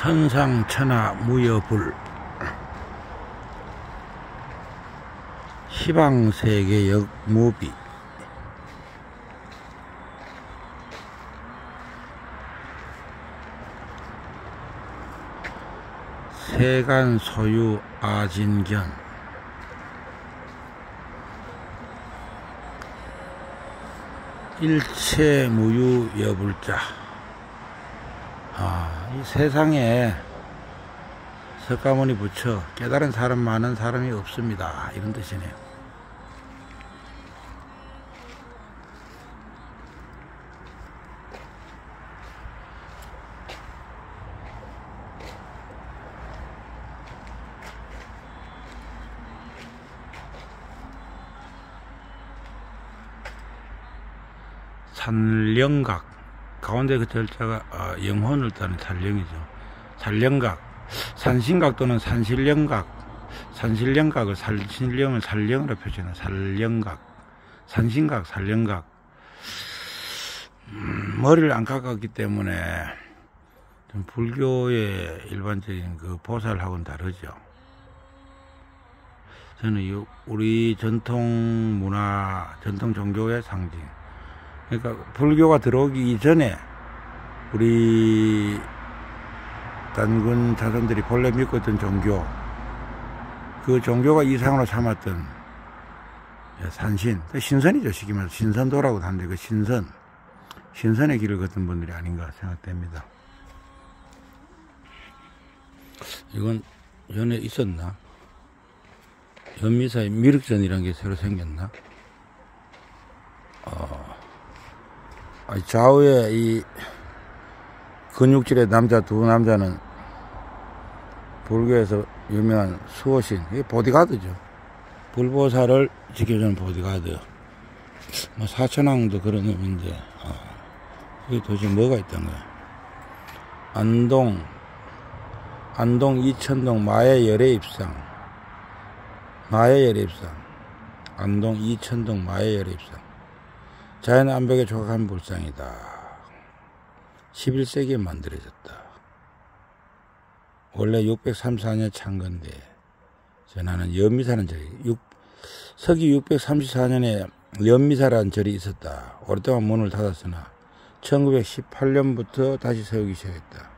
천상천하 무여불 희방세계 역무비 세간 소유 아진견 일체 무유 여불자. 이 세상에 석가모니 부처 깨달은 사람 많은 사람이 없습니다, 이런 뜻이네요. 산령각 가운데 그 절자가 영혼을 따는 산령이죠. 산령각, 산신각 또는 산신령각, 산신령각을 산신령을 산령으로 표현하는 산령각, 산신각, 산령각. 머리를 안 깎았기 때문에 좀 불교의 일반적인 그 보살하고는 다르죠. 저는 우리 전통 문화, 전통 종교의 상징. 그러니까 불교가 들어오기 이전에 우리 단군 자손들이 본래 믿고 있던 종교, 그 종교가 이상으로 삼았던 산신, 신선이죠. 쉽게 말해서 신선도라고도 하는데 그 신선의 길을 걷던 분들이 아닌가 생각됩니다. 이건 전에 있었나? 연미사에 미륵전이라는 게 새로 생겼나? 좌우에 이 근육질의 두 남자는 불교에서 유명한 수호신, 이게 보디가드죠. 불보살을 지켜주는 보디가드. 뭐 사천왕도 그런 의미인데, 그게 도대체 뭐가 있던 거야? 안동 이천동 마예열애입상. 안동 이천동 마예열애입상. 자연 암벽에 조각한 불상이다. 11세기에 만들어졌다. 원래 634년 창건데 전하는 연미사라는 절이 서기 634년에 연미사라는 절이 있었다. 오랫동안 문을 닫았으나 1918년부터 다시 세우기 시작했다.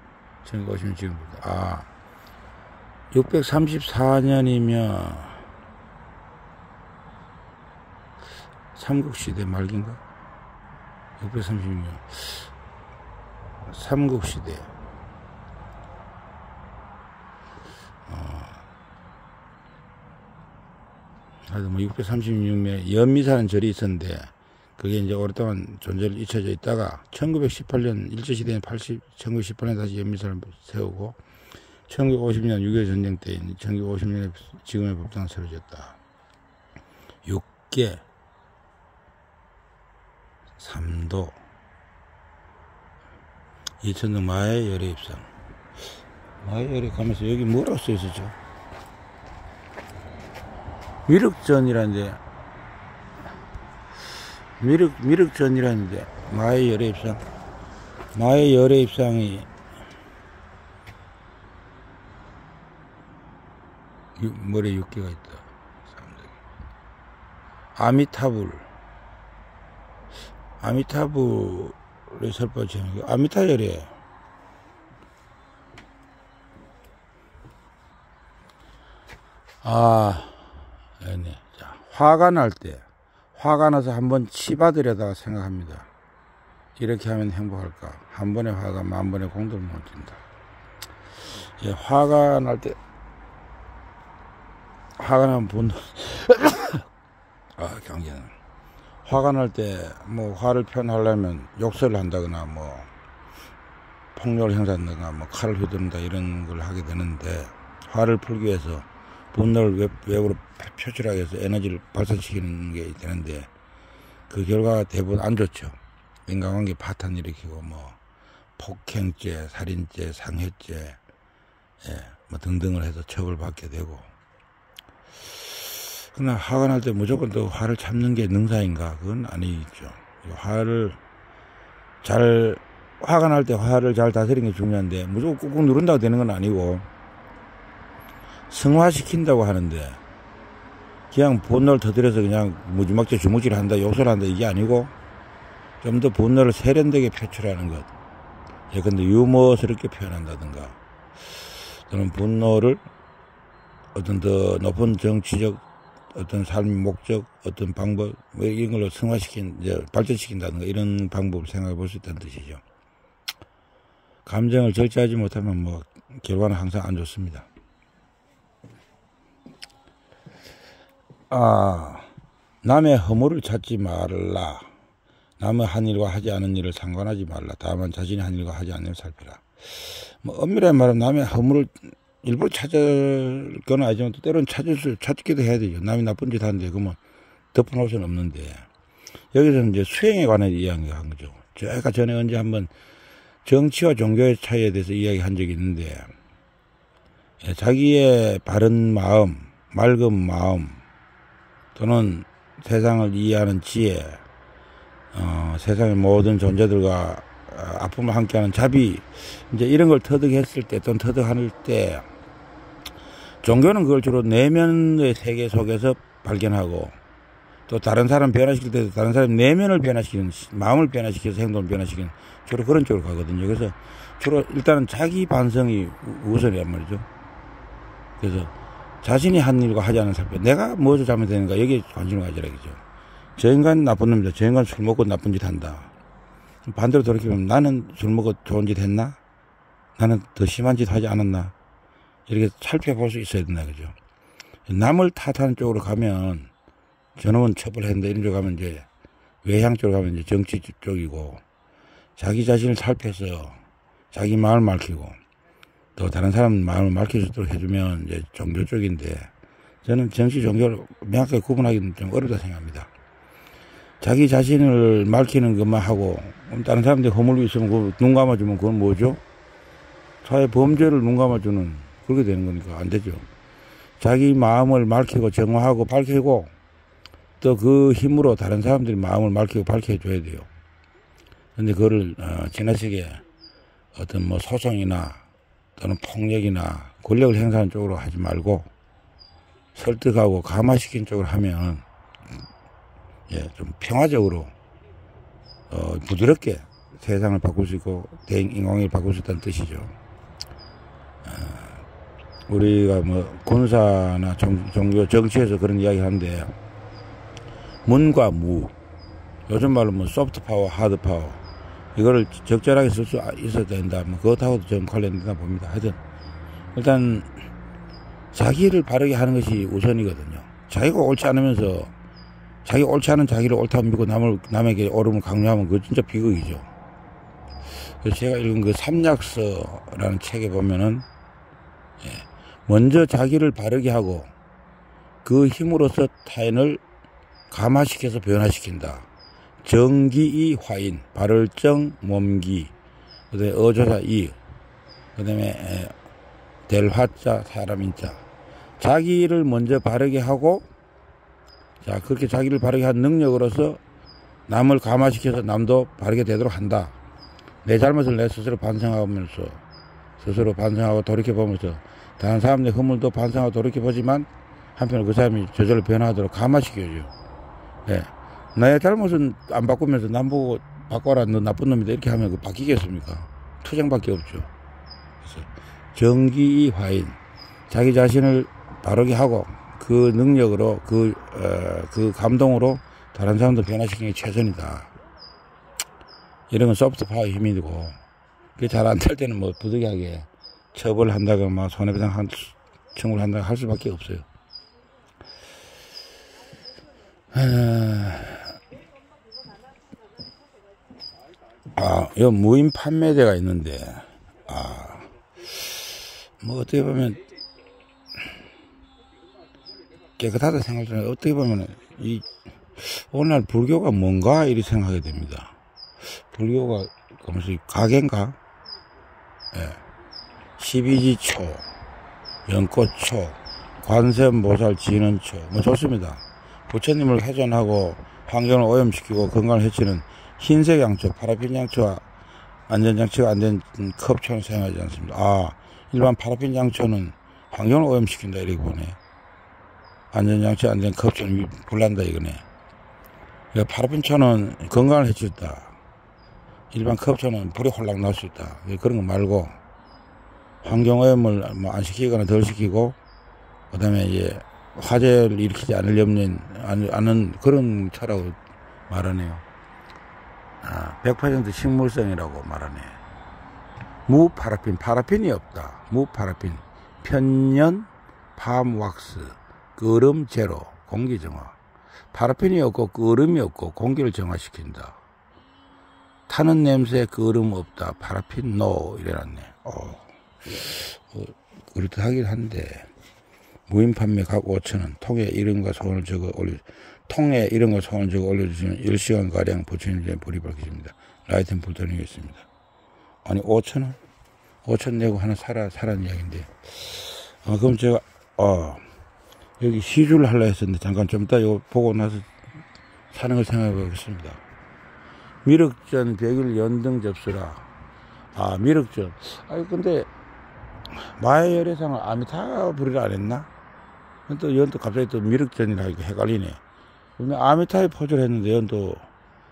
1950년 지금부터. 634년이면 삼국시대 말기인가? 636년 삼국시대. 하여튼 뭐 636년에 연미사라는 절이 있었는데 그게 이제 오랫동안 존재를 잊혀져 있다가 1918년 일제시대에 1918년 다시 연미사를 세우고 1950년 6.25 전쟁 때 1950년에 지금의 법당을 세워졌다. 6개 3도 이천동 마예열애입상. 마예열애 가면서 여기 뭐라고 써있었죠? 미륵전이라는데 미륵전이라는데 마예열애입상. 마예열애입상이 머리에 6개가 있다. 아미타불의 설법처럼 아미타열애. 네. 자, 화가 나서 한번 치받으려다가 생각합니다. 이렇게 하면 행복할까? 한 번의 화가 만 번의 공덕을 못 준다. 화가 나면 분노. 경계는. 화가 날 때 뭐 화를 표현하려면 욕설을 한다거나 뭐 폭력을 행사한다거나 뭐 칼을 휘두른다 이런 걸 하게 되는데, 화를 풀기 위해서 분노를 외부로 표출하기 위해서 에너지를 발산시키는 게 되는데 그 결과가 대부분 안 좋죠. 인간관계 파탄 일으키고 뭐 폭행죄, 살인죄, 상해죄 뭐 등등을 해서 처벌받게 되고. 그러나 화가 날 때 무조건 또 화를 참는 게 능사인가? 그건 아니죠. 화가 날 때 화를 잘 다스리는 게 중요한데 무조건 꾹꾹 누른다고 되는 건 아니고 승화시킨다고 하는데 그냥 분노를 터뜨려서 그냥 무지막지 주먹질 한다, 욕설 한다 이게 아니고 좀 더 분노를 세련되게 표출하는 것. 예컨대 유머스럽게 표현한다든가 또는 분노를 어떤 더 높은 정치적 어떤 삶의 목적, 어떤 방법 뭐 이런 걸로 발전시킨다든가 이런 방법을 생각해 볼 수 있다는 뜻이죠. 감정을 절제하지 못하면 뭐 결과는 항상 안 좋습니다. 남의 허물을 찾지 말라. 남의 한 일과 하지 않은 일을 상관하지 말라. 다만 자신이 한 일과 하지 않는 일을 살피라. 뭐 엄밀한 말은 남의 허물을 일부러 찾을 건 아니지만 또 때로는 찾기도 해야 되죠. 남이 나쁜 짓 하는데 그러면 덮어놓을 수는 없는데 여기서는 이제 수행에 관해 이야기한 거죠. 제가 전에 언제 한번 정치와 종교의 차이에 대해서 이야기한 적이 있는데 자기의 바른 마음, 맑은 마음 또는 세상을 이해하는 지혜, 세상의 모든 존재들과 아픔을 함께하는 자비, 이제 이런 걸 터득했을 때 또는 터득할 때 종교는 그걸 주로 내면의 세계 속에서 발견하고 또 다른 사람 변화시킬 때도 다른 사람 내면을 변화시키는, 마음을 변화시켜서 행동을 변화시키는 주로 그런 쪽으로 가거든요. 그래서 주로 일단은 자기 반성이 우선이란 말이죠. 그래서 자신이 한 일과 하지 않은 살펴 내가 무엇을 잘못했는가 여기에 관심을 가지라 그죠. 저 인간 나쁜 놈이다. 저 인간 술 먹고 나쁜 짓 한다. 반대로 돌이켜보면 나는 술 먹고 좋은 짓 했나? 나는 더 심한 짓 하지 않았나? 이렇게 살펴볼 수 있어야 된다 그죠. 남을 탓하는 쪽으로 가면 저놈은 처벌했는데 이런 쪽으로 가면 이제 외향 쪽으로 가면 이제 정치 쪽이고 자기 자신을 살펴서 자기 마음을 밝히고 또 다른 사람 마음을 밝힐 수 있도록 해주면 이제 종교 쪽인데 저는 정치 종교를 명확하게 구분하기는 좀 어렵다 생각합니다. 자기 자신을 밝히는 것만 하고 다른 사람들이 허물이 있으면 눈 감아주면 그건 뭐죠? 사회 범죄를 눈 감아주는 그렇게 되는 거니까 안 되죠. 자기 마음을 밝히고 정화하고 밝히고 또 그 힘으로 다른 사람들이 마음을 밝히고 밝혀줘야 돼요. 근데 그거를 지나치게 어떤 뭐 소송이나 또는 폭력이나 권력을 행사하는 쪽으로 하지 말고 설득하고 감화시키는 쪽으로 하면 좀 평화적으로 부드럽게 세상을 바꿀 수 있고 인공을 바꿀 수 있다는 뜻이죠. 우리가 뭐 군사나 종교 정치에서 그런 이야기 하는데 문과 무, 요즘 말로 뭐 소프트 파워, 하드 파워 이거를 적절하게 쓸 수 있어야 된다. 뭐 그것하고도 좀 관련된다 봅니다. 하여튼 일단 자기를 바르게 하는 것이 우선이거든요. 자기가 옳지 않으면서 자기 옳지 않은 자기를 옳다고 믿고 남에게 옳음을 강요하면 그거 진짜 비극이죠. 그래서 제가 읽은 그 삼약서라는 책에 보면은 먼저 자기를 바르게 하고 그 힘으로써 타인을 감화시켜서 변화시킨다. 정기이 화인, 발을정 몸기, 그 다음에 어조사 이, 그 다음에 될 화자 사람인자. 자기를 먼저 바르게 하고 자 그렇게 자기를 바르게 한 능력으로서 남을 감화시켜서 남도 바르게 되도록 한다. 내 잘못을 내 스스로 반성하면서 스스로 반성하고 돌이켜보면서 다른 사람들의 허물도 반성하고 돌이켜보지만 한편으로 그 사람이 저절로 변화하도록 감화시켜줘요. 나의 잘못은 안 바꾸면서 남보고 바꿔라 너 나쁜 놈이다 이렇게 하면 그 바뀌겠습니까? 투쟁밖에 없죠. 그래서 정기이 화인, 자기 자신을 바르게 하고 그 능력으로 그 감동으로 다른 사람도 변화시키는 게 최선이다. 이런 건 소프트 파워의 힘이고 그게 잘 안 될 때는 뭐 부득이하게 처벌한다거나 막 손해배상 청구를 한다고 할 수밖에 없어요. 요 무인 판매대가 있는데, 뭐 어떻게 보면 깨끗하다 생각하지만 어떻게 보면 오늘날 불교가 뭔가 이렇게 생각하게 됩니다. 불교가 무슨 가게인가? 12지초, 연꽃초, 관세음보살 진언초, 뭐 좋습니다. 부처님을 훼손하고 환경을 오염시키고 건강을 해치는 흰색 양초, 파라핀 양초와 안전장치가 안 된 컵천을 사용하지 않습니다. 일반 파라핀 장초는 환경을 오염시킨다 이렇게 보네. 안전장치 안 된 컵천은 불난다 이거네. 파라핀천은 건강을 해치웠다. 일반 컵천은 불이 홀랑 날 수 있다. 그런 거 말고 환경오염을 안 시키거나 덜 시키고 그 다음에 이제 화재를 일으키지 않은 그런 차라고 말하네요. 100% 식물성이라고 말하네. 무파라핀, 파라핀이 없다. 무파라핀, 편년, 팜왁스, 끄름 제로, 공기 정화. 파라핀이 없고 끄름이 없고 공기를 정화시킨다. 타는 냄새 끄름 없다. 파라핀 노 이래놨네. 그렇다하긴 한데 무인 판매 각 5,000원. 통에 이름과 소원을 적어 올려주시면 10시간가량 부처님 전에 불이 밝혀집니다. 라이트는 불떠내겠습니다. 아니 5,000원? 5,000원 내고 하나 사라는 이야기인데. 그럼 제가 여기 시주를 하려 했었는데 잠깐 좀 이따 이거 보고 나서 사는 걸 생각해 보겠습니다. 미륵전 100일 연등 접수라. 미륵전. 근데 마의 열애상을 아미타불이라 안 했나? 또 이건 또 갑자기 또 미륵전이라 이거 헷갈리네. 아미타에 포즈를 했는데 이건 또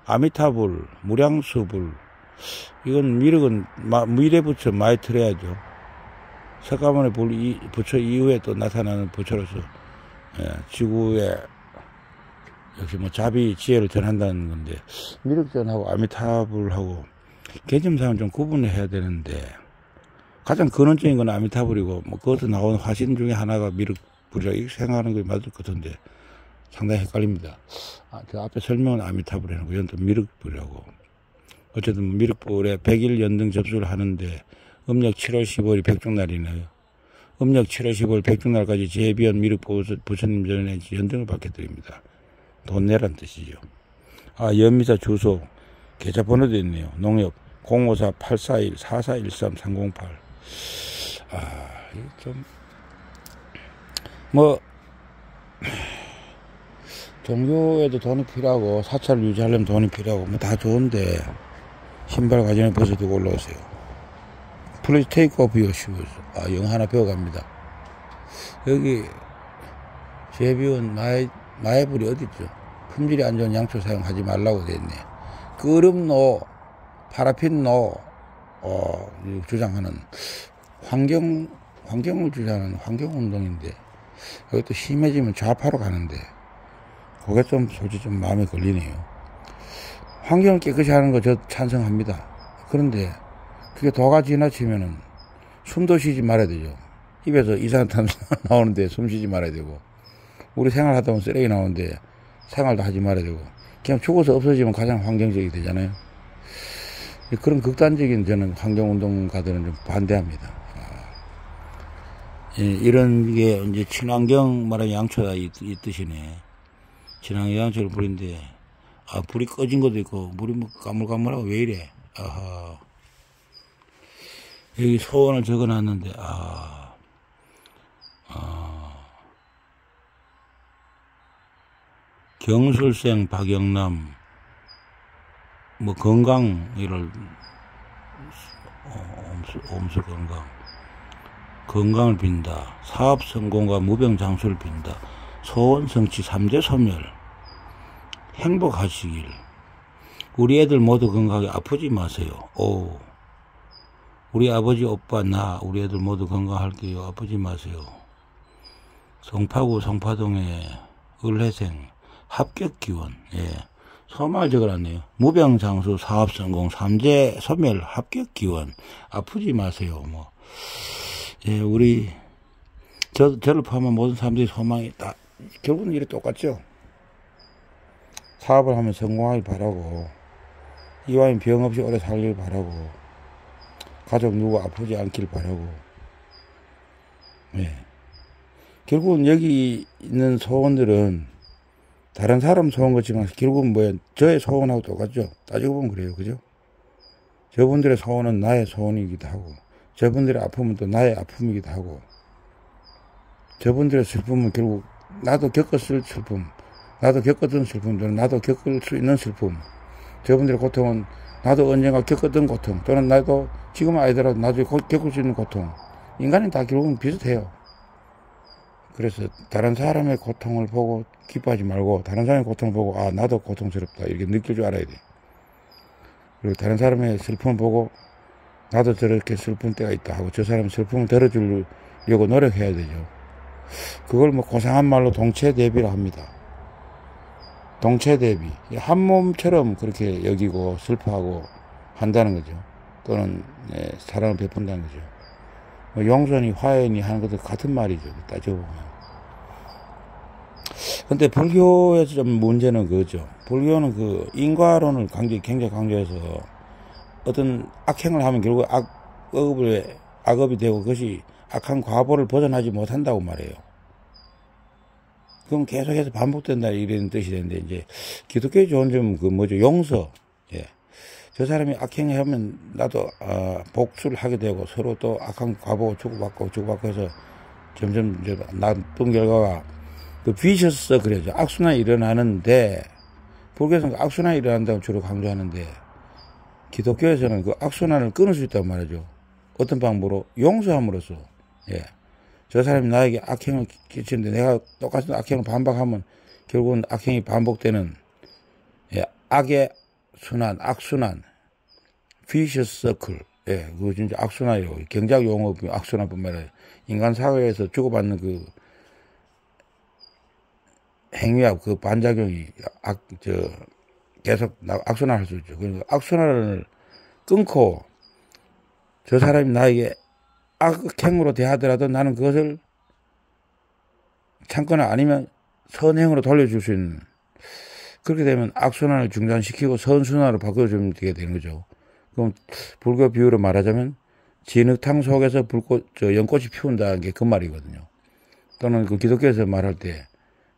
아미타불, 무량수불. 이건 미륵은 미래 부처 마에 틀어야죠. 석가모니 부처 이후에 또 나타나는 부처로서 지구에 역시 자비 지혜를 전한다는 건데 미륵전하고 아미타불하고 개념상은 좀 구분을 해야 되는데 가장 근원적인 건 아미타불이고 그것도 나온 화신 중에 하나가 미륵불이라 이렇게 생각하는 게 맞을 것 같은데 상당히 헷갈립니다. 저 앞에 설명은 아미타불 해놓고 이건 또 미륵불이라고. 어쨌든 미륵불에 100일 연등 접수를 하는데 음력 7월 15일이 백중날이네요. 음력 7월 15일 백중날까지 제비연 미륵 부처님 전에 연등을 받게드립니다. 돈 내란 뜻이죠. 연미사 주소 계좌번호도 있네요. 농협 054-841-4413-308. 이거 좀 종교에도 돈이 필요하고 사찰을 유지하려면 돈이 필요하고 다 좋은데 신발 가전에 벗어두고 올라오세요. Please take off your shoes. 영어 하나 배워갑니다. 여기 제비원 마애불이 어딨죠? 품질이 안 좋은 양초 사용하지 말라고 되어 있네. 끄름노, 파라핀노 주장하는 환경을 주장하는 환경운동인데 여기 또 심해지면 좌파로 가는데 그게 좀 솔직히 좀 마음에 걸리네요. 환경을 깨끗이 하는 거 저 찬성합니다. 그런데 그게 도가 지나치면은 숨도 쉬지 말아야 되죠. 입에서 이산화탄소 나오는데 숨 쉬지 말아야 되고 우리 생활하다 보면 쓰레기 나오는데 생활도 하지 말아야 되고 그냥 죽어서 없어지면 가장 환경적이 되잖아요. 그런 극단적인 저는 환경운동가들은 좀 반대합니다. 이런 게 이제 친환경 말하는 양초다 이 뜻이네. 친환경 양초를 뿌린데 불이 꺼진 것도 있고 물이 까물까물하고 왜 이래. 여기 소원을 적어놨는데 경술생 박영남 건강 이럴 옴수 건강을 빈다. 사업 성공과 무병 장수를 빈다. 소원 성취 3대 소멸 행복하시길. 우리 애들 모두 건강하게 아프지 마세요. 우리 아버지 오빠 우리 애들 모두 건강할게요. 아프지 마세요. 성파구 성파동의 을회생 합격 기원. 소망을 적어놨네요. 무병장수 사업성공 3대 소멸 합격 기원. 아프지 마세요. 저를 포함한 모든 사람들이 소망이 다 결국은 이래 똑같죠. 사업을 하면 성공하길 바라고 이왕이면 병 없이 오래 살길 바라고 가족 누구 아프지 않길 바라고. 결국은 여기 있는 소원들은 다른 사람 소원 같지만 결국은 저의 소원하고 똑같죠. 따지고 보면 그래요. 그죠? 저분들의 소원은 나의 소원이기도 하고 저분들의 아픔은 또 나의 아픔이기도 하고 저분들의 슬픔은 결국 나도 겪었을 슬픔, 나도 겪었던 슬픔들은 나도 겪을 수 있는 슬픔, 저분들의 고통은 나도 언젠가 겪었던 고통, 또는 나도 지금은 아니더라도 나중에 겪을 수 있는 고통, 인간은 다 결국은 비슷해요. 그래서 다른 사람의 고통을 보고 기뻐하지 말고 다른 사람의 고통을 보고 아 나도 고통스럽다 이렇게 느낄 줄 알아야 돼. 그리고 다른 사람의 슬픔을 보고 나도 저렇게 슬픈 때가 있다 하고 저 사람 슬픔을 덜어주려고 노력해야 되죠. 그걸 뭐 고상한 말로 동체대비라 합니다. 동체대비. 한 몸처럼 그렇게 여기고 슬퍼하고 한다는 거죠. 또는 사랑을 베푼다는 거죠. 뭐 용서니 화해니 하는 것도 같은 말이죠. 따져보면. 근데 불교에서 좀 문제는 그거죠. 불교는 그 인과론을 굉장히 강조해서 어떤 악행을 하면 결국 악업이 되고 그것이 악한 과보를 벗어나지 못한다고 말해요. 그럼 계속해서 반복된다 이런 뜻이 되는데 이제 기독교의 좋은 점은 그 뭐죠? 용서. 예. 저 사람이 악행을 하면 나도 복수를 하게 되고 서로 또 악한 과보 주고받고 해서 점점 이제 나쁜 결과가 그 비셔스 서클이죠. 악순환이 일어나는데 불교에서는 악순환이 일어난다고 주로 강조하는데 기독교에서는 그 악순환을 끊을 수 있다고 말하죠. 어떤 방법으로? 용서함으로써. 예. 저 사람이 나에게 악행을 끼치는데 내가 똑같은 악행을 반박하면 결국은 악행이 반복되는 악의 순환, 악순환, vicious circle. 예, 그거 진짜 악순환이라고. 경작 용어 악순환뿐만 아니라 인간 사회에서 주고받는 그 행위하고 그 반작용이 계속 악순환할 수 있죠. 그러니까 악순환을 끊고 저 사람이 나에게 악행으로 대하더라도 나는 그것을 참거나 아니면 선행으로 돌려줄 수 있는, 그렇게 되면 악순환을 중단시키고 선순환으로 바꿔주면 되게 되는 거죠. 그럼 불교 비유로 말하자면 진흙탕 속에서 연꽃이 피운다는 게 그 말이거든요. 또는 그 기독교에서 말할 때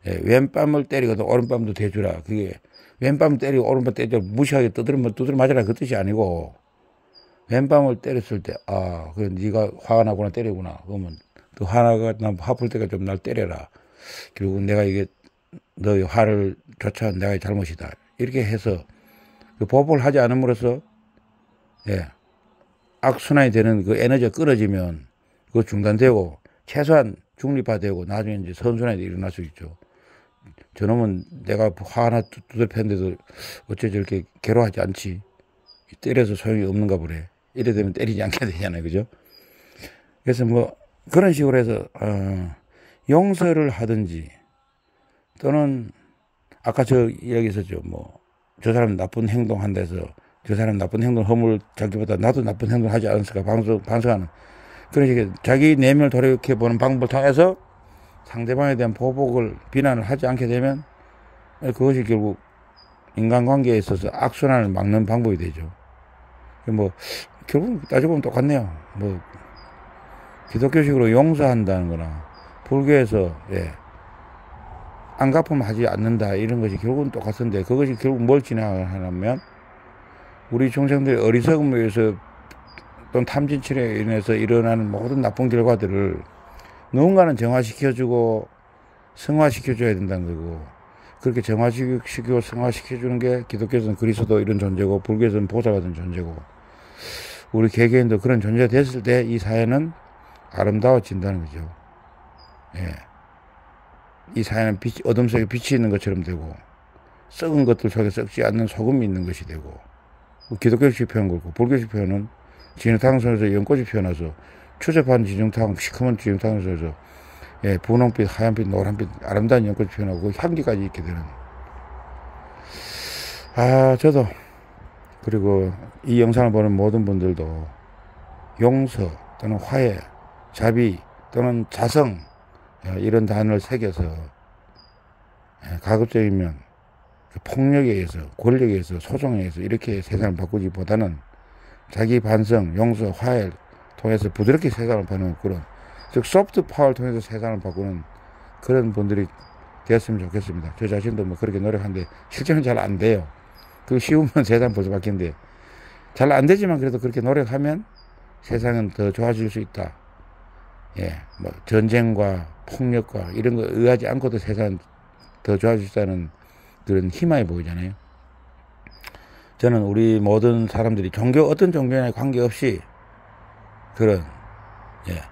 왼뺨을 때리거든 오른뺨도 대주라. 그게 왼뺨 때리고 오른뺨 때리고 무시하게 두드려 맞으라 그 뜻이 아니고, 왼뺨을 때렸을 때 그래 네가 화가 나구나 때리구나. 그러면 또 화가 나 화풀 때가 좀 날 때려라. 결국 내가 이게 너의 화를 쫓아온 내가 잘못이다. 이렇게 해서 그 보복을 하지 않음으로써 악순환이 되는 그 에너지가 끊어지면 그거 중단되고 최소한 중립화되고 나중에 이제 선순환이 일어날 수 있죠. 저놈은 내가 화 하나 두들 팼는데도 어째 저렇게 괴로워하지 않지. 때려서 소용이 없는가 보래. 이래 되면 때리지 않게 되잖아요. 그죠? 그래서 뭐 그런 식으로 해서 용서를 하든지 또는 아까 저 이야기 있었죠. 뭐 저 사람 나쁜 행동 한다 해서 저 사람 나쁜 행동 허물 자기보다 나도 나쁜 행동 하지 않았을까 반성하는 그런 식의 자기 내면을 돌이켜보는 방법을 통해서 상대방에 대한 보복을 비난을 하지 않게 되면 그것이 결국 인간관계에 있어서 악순환을 막는 방법이 되죠. 뭐 결국 따져보면 똑같네요. 뭐 기독교식으로 용서한다는 거나 불교에서 안갚음하지 않는다 이런 것이 결국은 똑같은데, 그것이 결국 뭘 진행하냐면 우리 중생들의 어리석음에 의해서 또는 탐진치에 인해서 일어나는 모든 나쁜 결과들을 누군가는 정화시켜주고 성화시켜줘야 된다는 거고, 그렇게 정화시키고 성화시켜주는 게 기독교에서는 그리스도 이런 존재고 불교에서는 보살 같은 존재고, 우리 개개인도 그런 존재가 됐을 때 이 사회는 아름다워진다는 거죠. 이 사회는 어둠 속에 빛이 있는 것처럼 되고 썩은 것들 속에 썩지 않는 소금이 있는 것이 되고, 기독교식 표현 그렇고 불교식 표현은 진흙탕 속에서 연꽃이 피어나서 추접한 진흙탕, 시커먼 진흙탕 속에서 분홍빛, 하얀빛, 노란빛 아름다운 연꽃이 피어나고 향기까지 있게 되는. 저도 그리고 이 영상을 보는 모든 분들도 용서 또는 화해, 자비 또는 자성 이런 단어를 새겨서 가급적이면 폭력에 의해서, 권력에 의해서, 소송에 의해서 이렇게 세상을 바꾸기보다는 자기 반성, 용서, 화해를 통해서 부드럽게 세상을 바꾸는 그런, 즉 소프트 파워를 통해서 세상을 바꾸는 그런 분들이 되었으면 좋겠습니다. 저 자신도 뭐 그렇게 노력하는데 실제는 잘 안 돼요. 그 쉬우면 세상 벌써 바뀌는데 잘 안 되지만 그래도 그렇게 노력하면 세상은 더 좋아질 수 있다. 뭐 전쟁과 폭력과 이런 거 의하지 않고도 세상은 더 좋아질 수 있다는 그런 희망이 보이잖아요. 저는 우리 모든 사람들이 어떤 종교에 관계없이 그런, 예,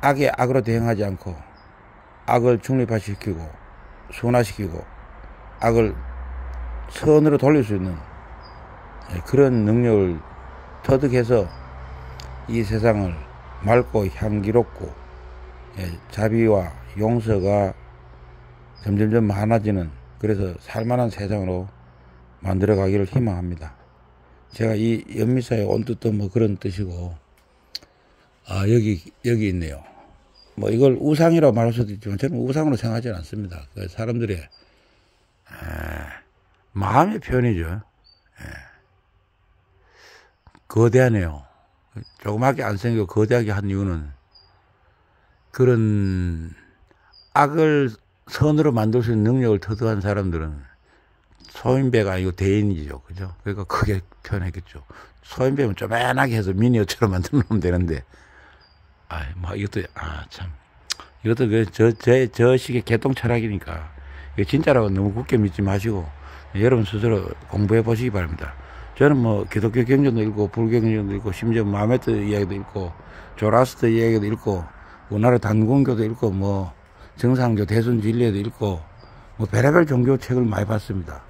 악에 악으로 대응하지 않고 악을 중립화시키고 순화시키고 악을 선으로 돌릴 수 있는, 예, 그런 능력을 터득해서 이 세상을 맑고 향기롭고, 예, 자비와 용서가 점점점 많아지는, 그래서 살만한 세상으로 만들어가기를 희망합니다. 제가 이 연미사의 온 뜻도 뭐 그런 뜻이고, 아, 여기 있네요. 뭐 이걸 우상이라고 말할 수도 있지만 저는 우상으로 생각하지는 않습니다. 그 사람들의 마음의 표현이죠. 거대하네요. 조그맣게 안 생기고 거대하게 한 이유는 그런 악을 선으로 만들 수 있는 능력을 터득한 사람들은 소인배가 아니고 대인이죠. 그죠? 그러니까 크게 표현했겠죠. 소인배면 쪼맨하게 해서 미니어처럼 만들면 되는데, 이것도, 이것도 저 식의 개똥 철학이니까, 이거 진짜라고 너무 굳게 믿지 마시고, 여러분 스스로 공부해 보시기 바랍니다. 저는 뭐, 기독교 경전도 읽고, 불교 경전도 읽고, 심지어 마메트 이야기도 읽고, 조라스트 이야기도 읽고, 우리나라 단군교도 읽고, 뭐, 정상교 대순진리에도 읽고, 뭐, 별의별 종교 책을 많이 봤습니다.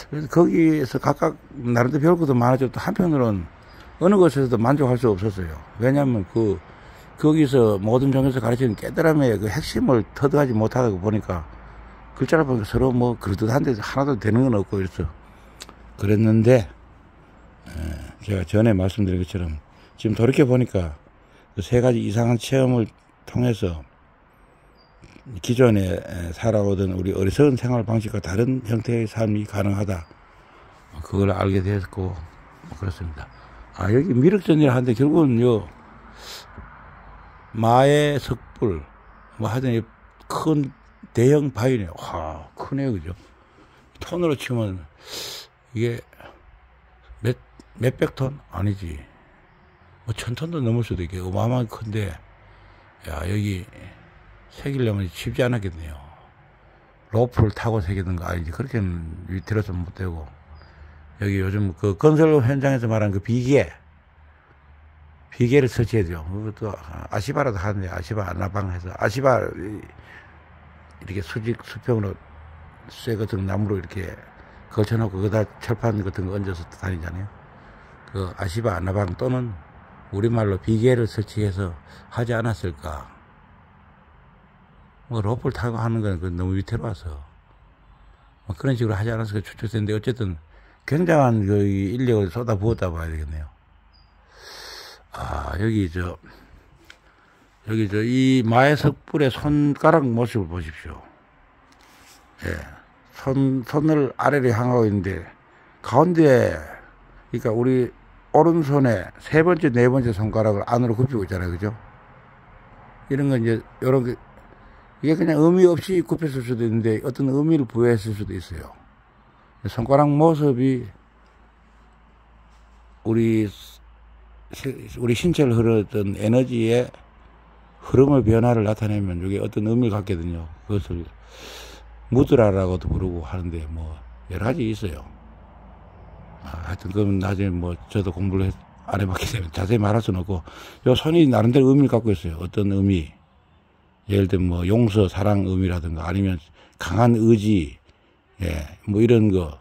그래서 거기에서 각각 나름대로 배울 것도 많았죠. 또 한편으로는 어느 것에서도 만족할 수 없었어요. 왜냐하면 거기서 모든 종교에서 가르치는 깨달음의 그 핵심을 터득하지 못하다 보니까 글자를 보니까 서로 뭐 그럴듯한데 하나도 되는 건 없고 이래서 그랬는데, 제가 전에 말씀드린 것처럼 지금 돌이켜 보니까 그 세 가지 이상한 체험을 통해서 기존에 살아오던 우리 어리석은 생활 방식과 다른 형태의 삶이 가능하다, 그걸 알게 되었고, 그렇습니다. 여기 미륵전이라 하는데 결국은 마의 석불, 뭐 하여튼 큰 대형 바위네요. 와, 크네요. 그죠? 톤으로 치면 이게 몇백 톤? 아니지. 뭐 1000톤도 넘을 수도 있겠고, 어마어마하게 큰데, 야, 여기 새기려면 쉽지 않았겠네요. 로프를 타고 새기는 거 아니지. 그렇게는 위태로서 못 되고. 여기 요즘 그 건설 현장에서 말하는 그 비계를 설치해야죠. 그것도 아시바라도 하는데, 아시바 안나방 해서, 아시바 이렇게 수평으로 쇠 같은 나무로 이렇게 걸쳐놓고 거기다 철판 같은 거 얹어서 다니잖아요. 그 아시바 안나방 또는 우리말로 비계를 설치해서 하지 않았을까. 뭐 로프를 타고 하는 건 너무 위태로워서 뭐 그런 식으로 하지 않았을까 추측되는데, 어쨌든 굉장한 그 인력을 쏟아 부었다 봐야 되겠네요. 여기 이 마의 석불의 손가락 모습을 보십시오. 예. 손을 아래로 향하고 있는데, 가운데, 그러니까 우리 오른손에 세 번째, 네 번째 손가락을 안으로 굽히고 있잖아요. 그죠? 이런 건 이제, 요런 게, 이게 그냥 의미 없이 굽혔을 수도 있는데, 어떤 의미를 부여했을 수도 있어요. 손가락 모습이 우리 신체를 흐르던 에너지의 흐름의 변화를 나타내면 이게 어떤 의미를 갖거든요. 그것을 무드라라고도 부르고 하는데, 뭐, 여러 가지 있어요. 하여튼, 그건 나중에 뭐, 저도 공부를 안 해봤기 때문에 자세히 말할 수는 없고, 요 손이 나름대로 의미를 갖고 있어요. 어떤 의미. 예를 들면 뭐, 용서, 사랑 의미라든가, 아니면 강한 의지, 예, 뭐 이런 거.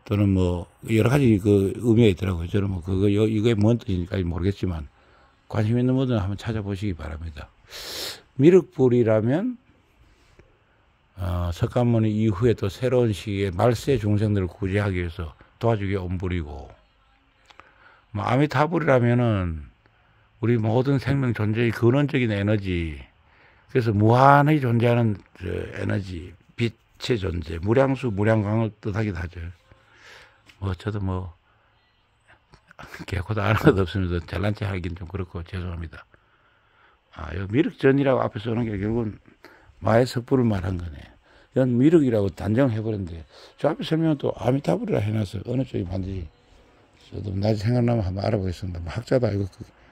또는 뭐, 여러 가지 그 의미가 있더라고요. 저는 뭐, 이게 뭔 뜻인지 모르겠지만, 관심 있는 분들은 한번 찾아보시기 바랍니다. 미륵불이라면, 석가모니 이후에 또 새로운 시기에 말세 중생들을 구제하기 위해서 도와주기 온 불이고, 뭐 아미타불이라면은 우리 모든 생명 존재의 근원적인 에너지, 그래서 무한히 존재하는 에너지, 빛의 존재, 무량수, 무량광을 뜻하기도 하죠. 뭐 저도 뭐 개코도 아는 것도 없으면서 잘난 체 하긴 좀 그렇고 죄송합니다. 요 미륵전이라고 앞에 써놓은 게 결국은 마의 석불을 말한 거네. 이건 미륵이라고 단정해버렸는데, 저 앞에 설명은 또 아미타불이라 해놨어요. 어느 쪽이 반드시. 저도 나중에 생각나면 한번 알아보겠습니다. 뭐 학자도 아니고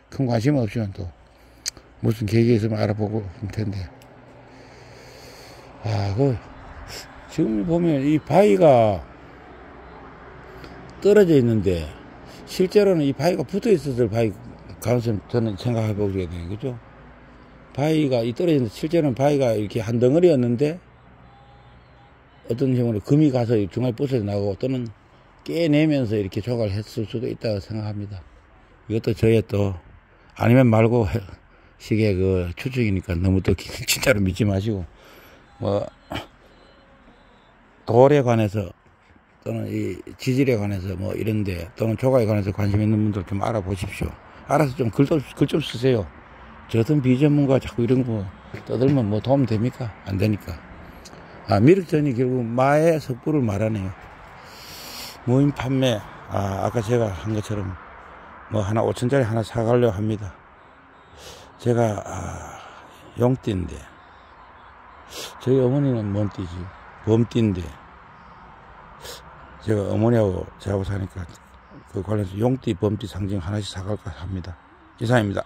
큰 관심 없지만 또 무슨 계기가 있으면 알아보고 할 텐데. 지금 보면 이 바위가 떨어져 있는데 실제로는 이 바위가 붙어 있었을 바위 가능성 저는 생각해 보게 되는 거죠. 바위가 이 떨어지는데 실제로는 바위가 이렇게 한 덩어리였는데 어떤 경우는 금이 가서 중간에 부서져 나가고 또는 깨내면서 이렇게 조각을 했을 수도 있다고 생각합니다. 이것도 저의 또 아니면 말고 식의 그 추측이니까 너무 또 진짜로 믿지 마시고 뭐 돌에 관해서 또는 이 지질에 관해서 뭐 이런데 또는 조각에 관해서 관심 있는 분들 좀 알아보십시오. 알아서 좀 글 좀 쓰세요. 저 같은 비전문가 자꾸 이런 거 떠들면 뭐 도움 됩니까? 안 되니까. 미륵전이 결국 마의 석부를 말하네요. 무인 판매. 아까 제가 한 것처럼 뭐 하나 5천짜리 하나 사가려고 합니다. 제가 용띠인데 저희 어머니는 뭔 띠지? 범띠인데 제가 어머니하고 저하고 사니까 그 관련해서 용띠 범띠 상징 하나씩 사갈까 합니다. 이상입니다.